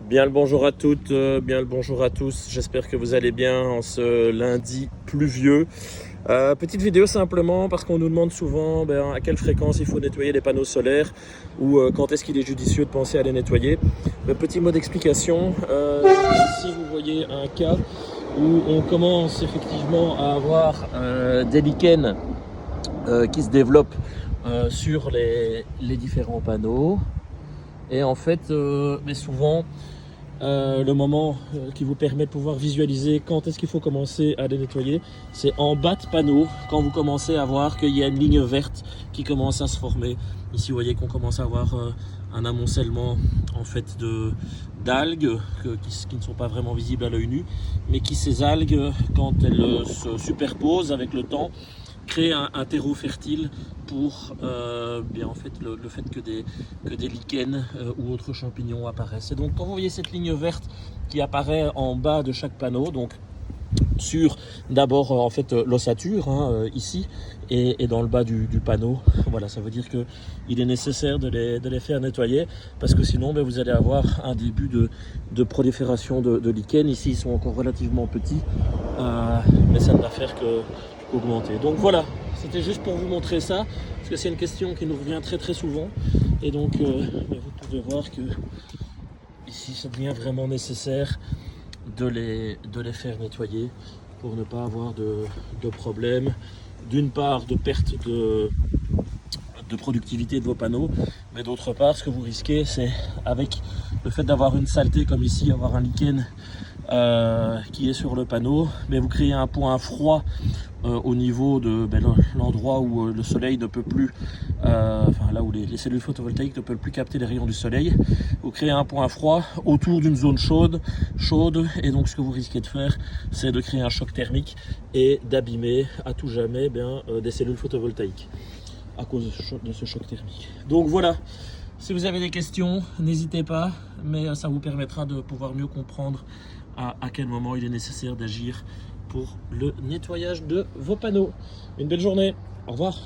Bien le bonjour à toutes, bien le bonjour à tous. J'espère que vous allez bien en ce lundi pluvieux. Petite vidéo simplement parce qu'on nous demande souvent à quelle fréquence il faut nettoyer les panneaux solaires ou quand est-ce qu'il est judicieux de penser à les nettoyer. Petit mot d'explication. Ici vous voyez un cas où on commence effectivement à avoir des lichens qui se développent sur les différents panneaux. Et en fait, mais souvent, le moment qui vous permet de pouvoir visualiser quand est-ce qu'il faut commencer à les nettoyer, c'est en bas de panneau, quand vous commencez à voir qu'il y a une ligne verte qui commence à se former. Ici, vous voyez qu'on commence à avoir un amoncellement en fait d'algues qui ne sont pas vraiment visibles à l'œil nu, mais qui, ces algues, quand elles se superposent avec le temps, créer un terreau fertile pour bien en fait le fait que des lichens ou autres champignons apparaissent. Et donc quand vous voyez cette ligne verte qui apparaît en bas de chaque panneau, donc sur d'abord en fait l'ossature ici et dans le bas du panneau, voilà, ça veut dire que il est nécessaire de les faire nettoyer parce que sinon vous allez avoir un début de prolifération de lichens. Ici ils sont encore relativement petits, mais ça ne va faire que augmenter. Donc voilà, c'était juste pour vous montrer ça parce que c'est une question qui nous revient très souvent et donc vous pouvez voir que ici ça devient vraiment nécessaire de les faire nettoyer pour ne pas avoir de problème, d'une part de perte de productivité de vos panneaux, mais d'autre part ce que vous risquez c'est avec le fait d'avoir une saleté comme ici, avoir un lichen qui est sur le panneau, mais vous créez un point froid au niveau de l'endroit où le soleil ne peut plus, enfin là où les cellules photovoltaïques ne peuvent plus capter les rayons du soleil. Vous créez un point froid autour d'une zone chaude, et donc ce que vous risquez de faire, c'est de créer un choc thermique et d'abîmer à tout jamais des cellules photovoltaïques à cause de ce choc thermique. Donc voilà, si vous avez des questions, n'hésitez pas, mais ça vous permettra de pouvoir mieux comprendre à quel moment il est nécessaire d'agir pour le nettoyage de vos panneaux. Une belle journée, au revoir.